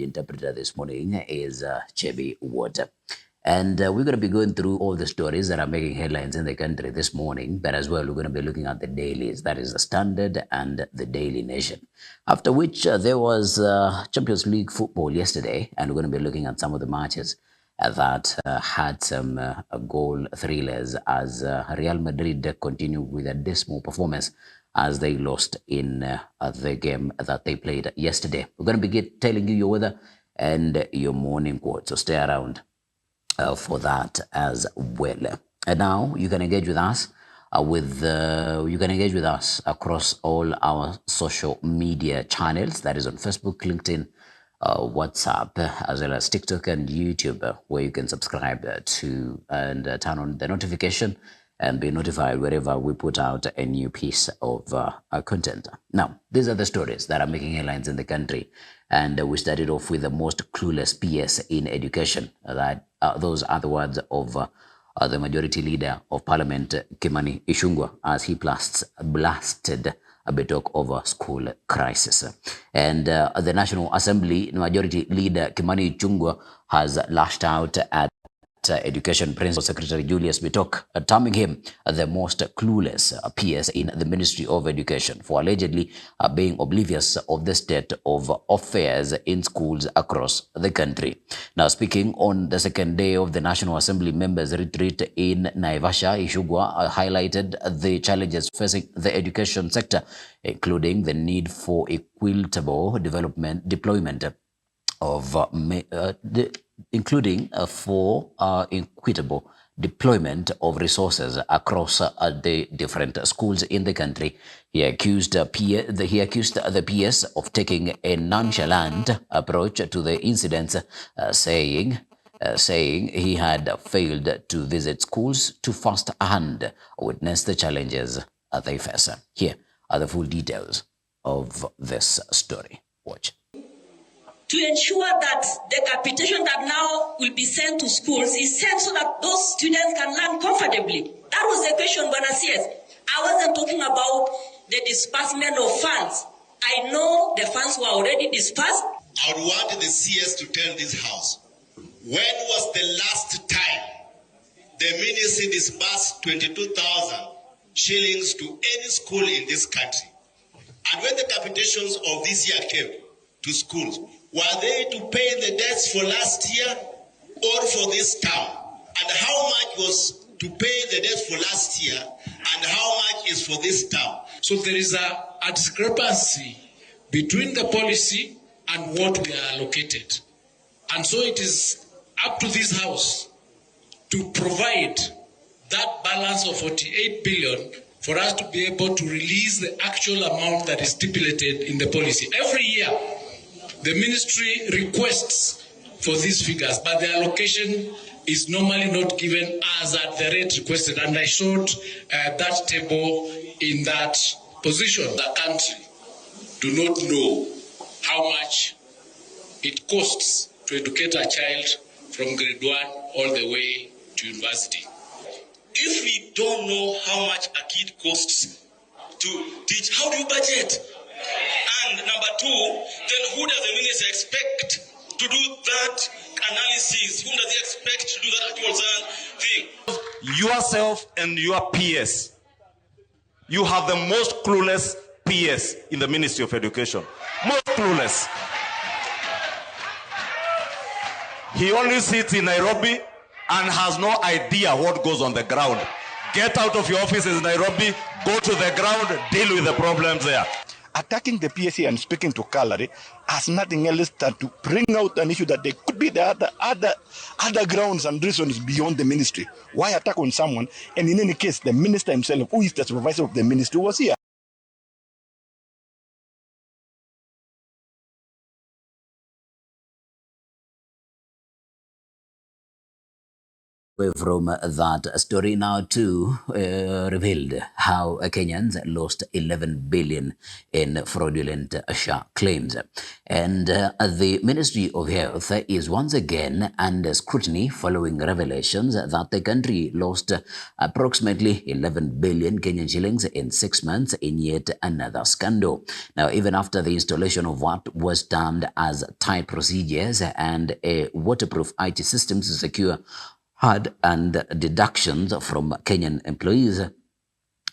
the interpreter this morning is Chebi Water. And we're going to be going through all the stories that are making headlines in the country this morning, but as well, we're going to be looking at the dailies, that is the Standard and the Daily Nation. After which there was Champions League football yesterday, and we're going to be looking at some of the matches that had some goal thrillers as Real Madrid continued with a dismal performance as they lost in the game that they played yesterday. We're going to be telling you your weather and your morning quote, so stay around for that as well. And now you can engage with us across all our social media channels. That is on Facebook, LinkedIn, WhatsApp, as well as TikTok and YouTube, where you can subscribe to and turn on the notification and be notified wherever we put out a new piece of content. Now, these are the stories that are making headlines in the country. And we started off with the most clueless PS in education. Those are the words of the majority leader of Parliament, Kimani Ichung'Wa, as he blasted Bitok over school crisis. And the National Assembly majority leader, Kimani Ichung'Wa, has lashed out at Education Principal Secretary Julius Bitok, terming him the most clueless PS in the Ministry of Education for allegedly being oblivious of the state of affairs in schools across the country. Now, speaking on the second day of the National Assembly members' retreat in Naivasha, Ichung'Wa highlighted the challenges facing the education sector, including the need for equitable deployment of equitable deployment of resources across the different schools in the country. He accused the PS of taking a nonchalant approach to the incidents, saying he had failed to visit schools to first-hand witness the challenges they face. Here are the full details of this story. Watch. To ensure that the capitation that now will be sent to schools is sent so that those students can learn comfortably. That was the question, Bwana CS. I wasn't talking about the disbursement of funds. I know the funds were already dispersed. I would want the CS to tell this house, when was the last time the ministry disbursed 22,000 shillings to any school in this country? And when the capitations of this year came to schools, were they to pay the debts for last year or for this term? And how much was to pay the debts for last year and how much is for this term? So there is a discrepancy between the policy and what we are allocated. And so it is up to this house to provide that balance of 48 billion for us to be able to release the actual amount that is stipulated in the policy. Every year, the ministry requests for these figures, but the allocation is normally not given as at the rate requested. And I showed that table in that position. The country do not know how much it costs to educate a child from grade 1 all the way to university. If we don't know how much a kid costs to teach, how do you budget? And number two, then who does the minister expect to do that analysis? Who does he expect to do that actual thing? Yourself and your PS. You have the most clueless PS in the Ministry of Education. Most clueless. He only sits in Nairobi and has no idea what goes on the ground. Get out of your offices in Nairobi, go to the ground, deal with the problems there. Attacking the PSC and speaking to Kalari has nothing else than to bring out an issue that there could be the other grounds and reasons beyond the ministry. Why attack on someone? And in any case, the minister himself, who is the supervisor of the ministry, was here. Away from that story now to revealed how Kenyans lost 11 billion in fraudulent SHA claims. And the Ministry of Health is once again under scrutiny following revelations that the country lost approximately 11 billion Kenyan shillings in 6 months in yet another scandal. Now, even after the installation of what was termed as tight procedures and a waterproof IT system to secure HUD and deductions from Kenyan employees,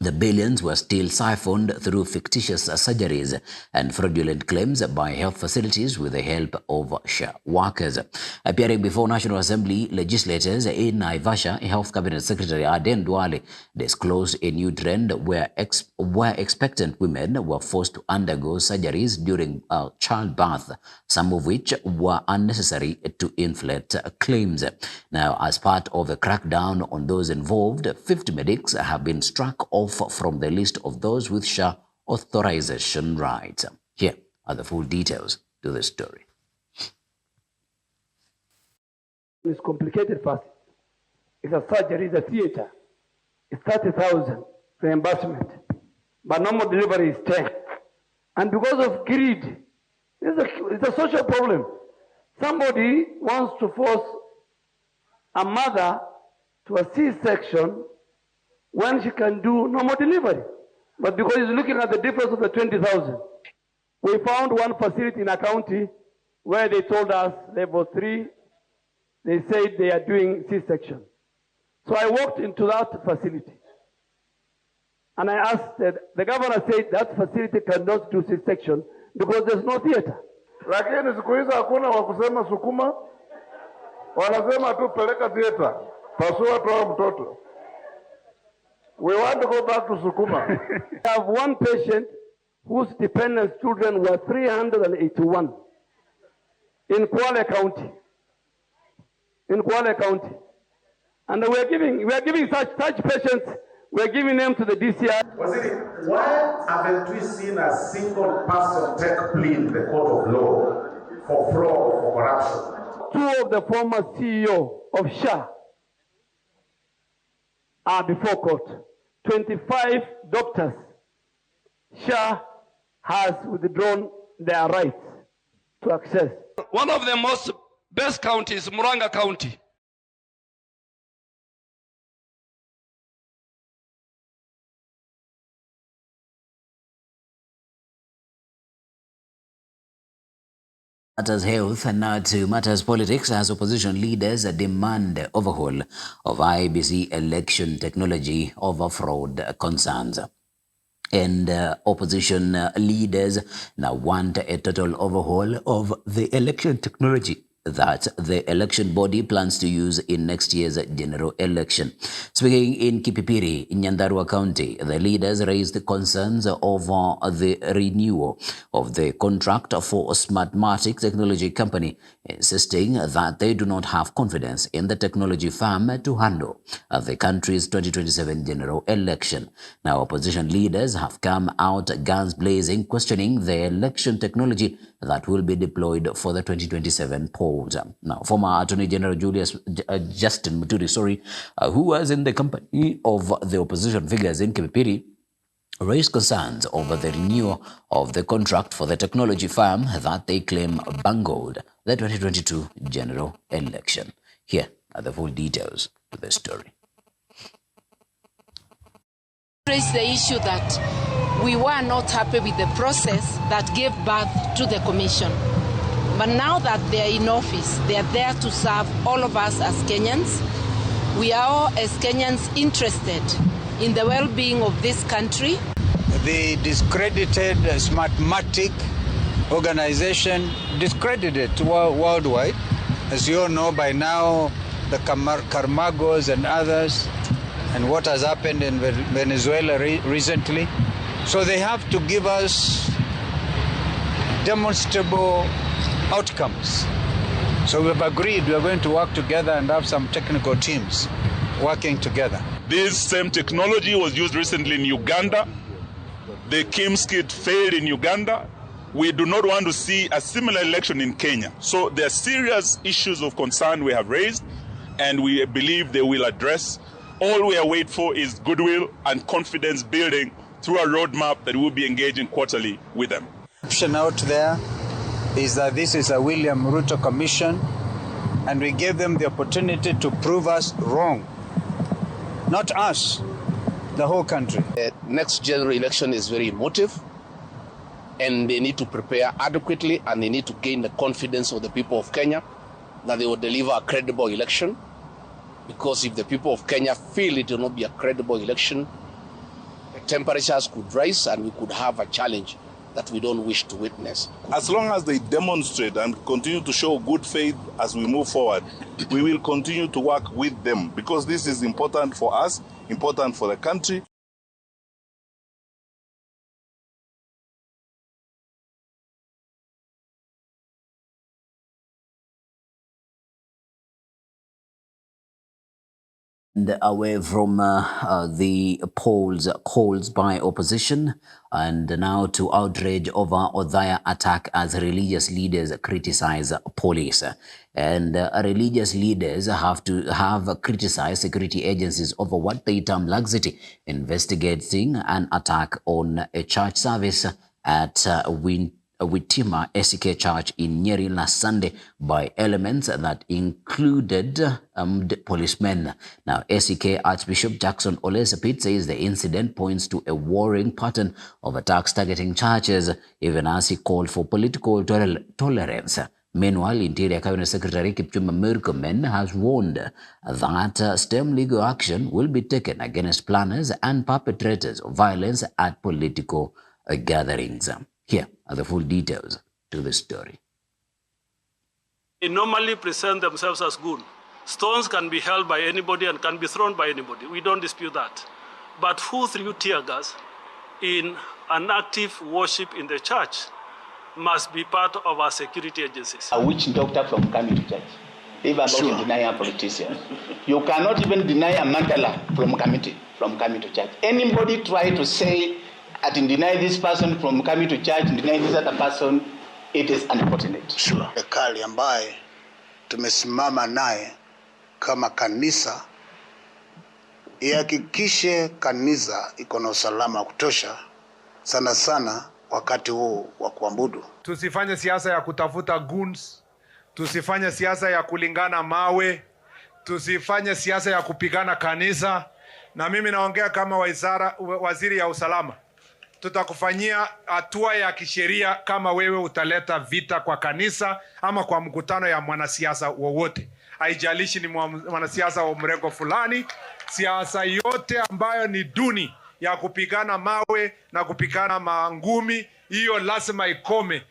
the billions were still siphoned through fictitious surgeries and fraudulent claims by health facilities with the help of SHA workers. Appearing before National Assembly legislators in Naivasha, Health Cabinet Secretary Aden Duale disclosed a new trend where expectant women were forced to undergo surgeries during childbirth, some of which were unnecessary to inflate claims. Now, as part of a crackdown on those involved, 50 medics have been struck off from the list of those with SHA authorization rights. Here are the full details to this story. It's complicated first. It's a surgery, it's a theater. It's 30,000 reimbursement, but normal delivery is 10. And because of greed, it's a social problem. Somebody wants to force a mother to a C-section when she can do normal delivery. But because he's looking at the difference of the 20,000, we found one facility in a county where they told us level 3, they said they are doing C-section. So I walked into that facility and I asked, the governor said that facility cannot do C-section because there's no theater. Lakini siku hizi hakuna wa kusema sukuma, wanasema tu peleka theater, pasua toa mtoto. We want to go back to Sukuma. I have one patient whose dependent children were 381 in Kwale County. And we are giving such patients, we are giving them to the DCI. Why haven't we seen a single person take plea in the court of law for fraud or for corruption? 2 of the former CEO of SHA are before court. 25 doctors, SHA has withdrawn their rights to access. One of the best counties, Muranga County. Matters health and now to matters politics as opposition leaders demand overhaul of IEBC election technology over fraud concerns. And opposition leaders now want a total overhaul of the election technology that the election body plans to use in next year's general election. Speaking in Kipipiri, in Nyandarua County, the leaders raised concerns over the renewal of the contract for Smartmatic technology company, insisting that they do not have confidence in the technology firm to handle the country's 2027 general election. Now, opposition leaders have come out guns blazing, questioning the election technology that will be deployed for the 2027 polls. Now, former Attorney General Julius Justin Muturi, who was in the company of the opposition figures in Kipipiri, raised concerns over the renewal of the contract for the technology firm that they claim bungled the 2022 general election. Here are the full details to the story. Raise the issue that we were not happy with the process that gave birth to the commission. But now that they are in office, they are there to serve all of us as Kenyans. We are all as Kenyans interested in the well-being of this country. The discredited Smartmatic organization, discredited worldwide. As you all know by now, the Carmagos and others, and what has happened in Venezuela recently. So they have to give us demonstrable outcomes. So we've agreed we are going to work together and have some technical teams working together. This same technology was used recently in Uganda. The KIMS kit failed in Uganda. We do not want to see a similar election in Kenya. So there are serious issues of concern we have raised, and we believe they will address. All we are waiting for is goodwill and confidence building through a roadmap that we'll be engaging quarterly with them. The option out there is that this is a William Ruto commission, and we gave them the opportunity to prove us wrong. Not us, the whole country. The next general election is very emotive, and they need to prepare adequately, and they need to gain the confidence of the people of Kenya that they will deliver a credible election. Because if the people of Kenya feel it will not be a credible election, the temperatures could rise and we could have a challenge that we don't wish to witness. As long as they demonstrate and continue to show good faith as we move forward, we will continue to work with them, because this is important for us, important for the country. And away from the calls by opposition, and now to outrage over Othaya attack as religious leaders criticize police. And religious leaders have criticized security agencies over what they term laxity, investigating an attack on a church service at Witima SK Church in Nyeri last Sunday by elements that included policemen. Now, SK Archbishop Jackson Ole Sapit says the incident points to a worrying pattern of attacks targeting churches, even as he called for political tolerance. Meanwhile, Interior Cabinet Secretary Kipchumba Murkomen has warned that stern legal action will be taken against planners and perpetrators of violence at political gatherings. Here are the full details to the story. They normally present themselves as good. Stones can be held by anybody and can be thrown by anybody. We don't dispute that. But who threw tear gas in an active worship in the church must be part of our security agencies. A witch doctor from coming to church, even about to deny a politician. You cannot even deny a mandala from coming to church. Anybody try to say, I can deny this person from coming to church, deny this other person, it is unfortunate. Sure. Serikali ambaye tumesimama naye kama kanisa ihakikishe kanisa iko na usalama wa kutosha, sana sana wakati huu wa kuabudu. Tusifanye siasa ya kutafuta goons, tusifanye siasa ya kulingana mawe, tusifanye siasa ya kupigana kanisa. Na mimi naongea kama waziri ya usalama. Tutakufanyia hatua ya kisheria kama wewe utaleta vita kwa kanisa ama kwa mkutano ya mwanasiasa wowote. Haijalishi ni mwanasiasa wa mrengo fulani, siasa yote ambayo ni duni ya kupigana mawe na kupigana mangumi, hiyo lazima ikome.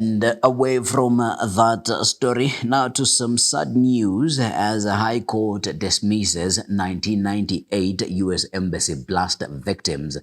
And away from that story, now to some sad news as a High Court dismisses 1998 U.S. Embassy blast victims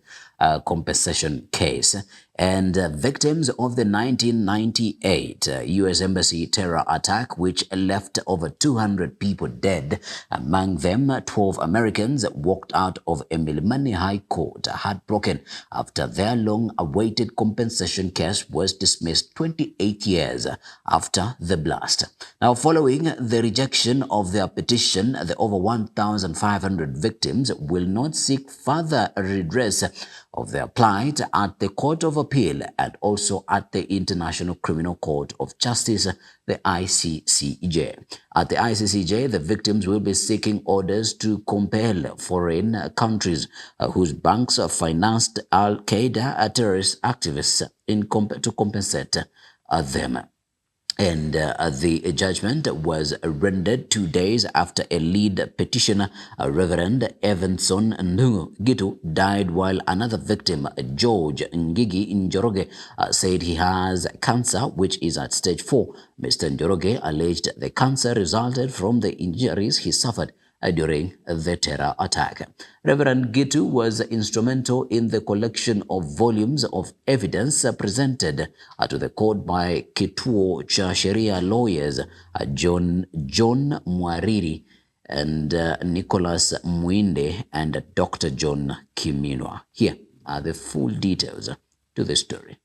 compensation case. And victims of the 1998 U.S. Embassy terror attack, which left over 200 people dead, among them 12 Americans, walked out of Milimani High Court heartbroken after their long-awaited compensation case was dismissed 28 years after the blast. Now, following the rejection of their petition, the over 1,500 victims will not seek further redress of their plight at the Court of Appeal and also at the International Criminal Court of Justice, the ICCJ. At the ICCJ, the victims will be seeking orders to compel foreign countries whose banks financed Al-Qaeda terrorist activists to compensate them. And the judgment was rendered 2 days after a lead petitioner, Reverend Evanson Ndungu Gitu, died, while another victim, George Ngigi Njoroge, said he has cancer, which is at stage 4. Mr. Njoroge alleged the cancer resulted from the injuries he suffered during the terror attack. Reverend Gitu was instrumental in the collection of volumes of evidence presented to the court by Kituo cha Sheria lawyers John Mwariri and Nicholas Mwinde and Dr. John Kiminwa. Here are the full details to the story.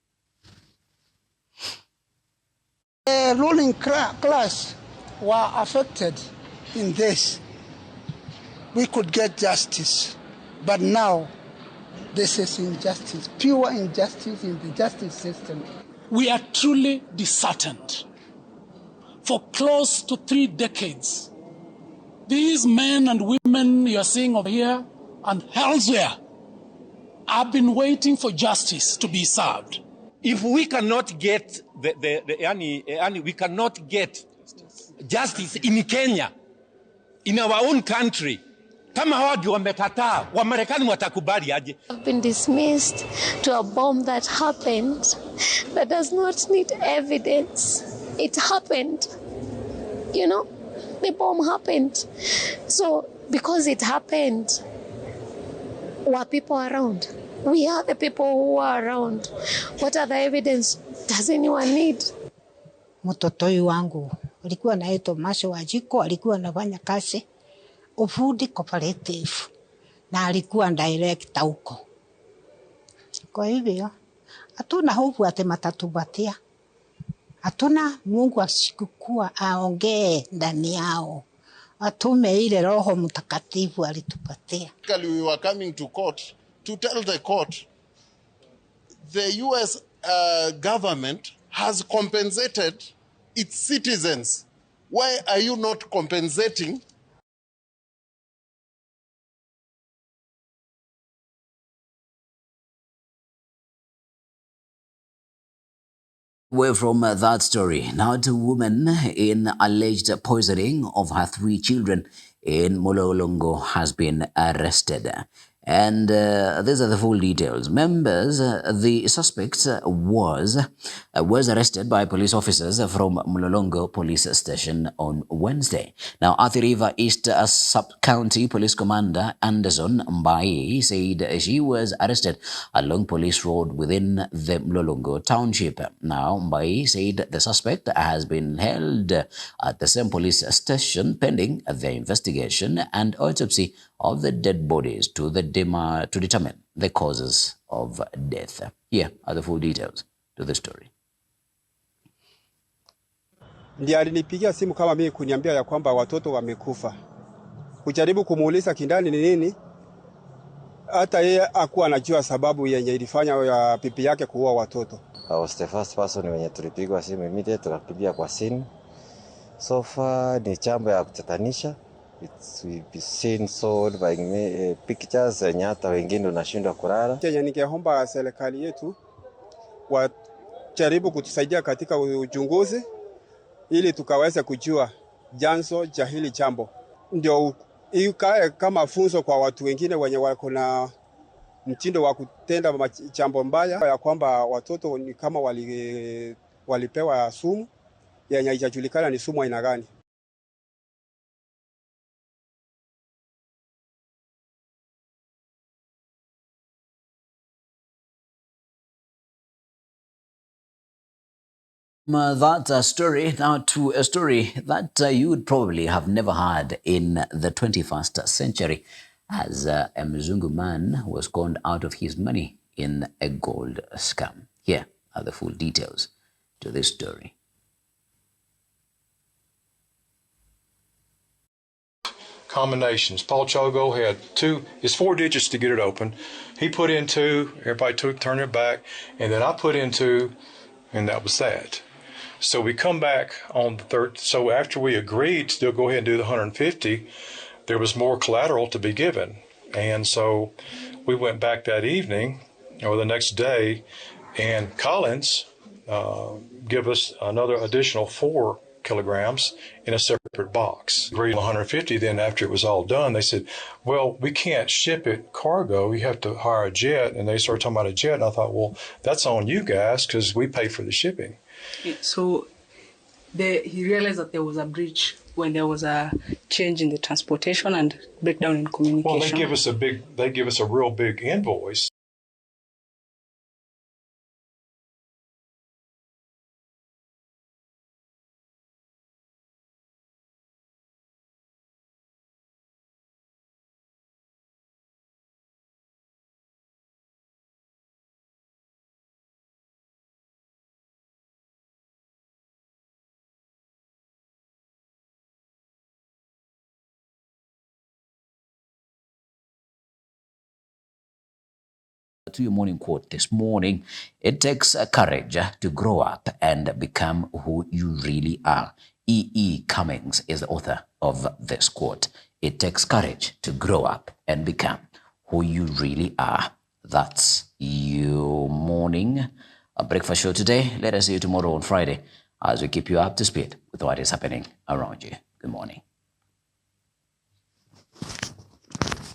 The ruling class were affected in this. We could get justice, but now this is injustice, pure injustice in the justice system. We are truly disheartened. For close to 3 decades, these men and women you are seeing over here and elsewhere have been waiting for justice to be served. If we cannot get we cannot get justice in Kenya, in our own country, kama hawa ndio wamekataa, Wamarekani watakubali aje? I've been dismissed to a bomb that happened that does not need evidence. It happened. You know, the bomb happened. So because it happened, were people around? We are the people who are around. What other evidence does anyone need? Mtoto wangu alikuwa anaitwa Masho Wajiko, alikuwa anafanya kazi ufundi cooperative na alikuwa director huko. Kwa hivyo hatuna hofu ati matatupatia. Hatuna, Mungu asikuwa aongee ndani yao. Atume ile Roho Mtakatifu alitupatia. We were coming to court to tell the court the US government has compensated its citizens. Why are you not compensating? Away from that story, now to woman in alleged poisoning of her 3 children in Mololongo has been arrested. And these are the full details. Members, the suspect was arrested by police officers from Mololongo Police Station on Wednesday. Now, Athi River East Sub-County Police Commander Anderson Mbai said she was arrested along Police Road within the Mololongo Township. Now, Mbai said the suspect has been held at the same police station pending the investigation and autopsy of the dead bodies to determine the causes of death. Here are the full details to the story. Ndiye alinipigia simu kama mimi kuniambia ya kwamba watoto wamekufa. Kujaribu kumuuliza kindani ni nini, hata yeye hakuwa anajua sababu yenye ilifanya ya pipi yake kuua watoto. I was the first person wenye tulipigwa simu immediate tukakimbia kwa scene. So far ni jambo ya kutatanisha. It's been seen sold by pictures and hata wengine unashindwa kulala. Chenye ningeomba serikali yetu wajaribu kutusaidia katika uchunguzi ili tukaweze kujua janzo cha hili jambo. Ndio ikae kama funzo kwa watu wengine wenye wako na mtindo wa kutenda jambo mbaya, ya kwamba watoto ni kama walipewa sumu yenye haijajulikana ni sumu aina gani. That story, now to a story that you would probably have never heard in the 21st century, as a Mzungu man was conned out of his money in a gold scam. Here are the full details to this story. Combinations. Paul Chogo had it's 4 digits to get it open. He put in 2, everybody turned it back, and then I put in 2, and that was that. So we come back on the 3rd. So after we agreed to go ahead and do the 150, there was more collateral to be given. And so we went back that evening or the next day, and Collins give us another additional 4 kilograms in a separate box. Agreed on 150. Then after it was all done, they said, well, we can't ship it cargo. You have to hire a jet. And they started talking about a jet. And I thought, well, that's on you guys because we pay for the shipping. So he realized that there was a breach when there was a change in the transportation and breakdown in communication. Well, they give us a real big invoice. To your morning quote this morning, it takes courage to grow up and become who you really are. E. Cummings is the author of this quote. It takes courage to grow up and become who you really are. That's your morning breakfast show today. Let us see you tomorrow on Friday as we keep you up to speed with what is happening around you. Good morning.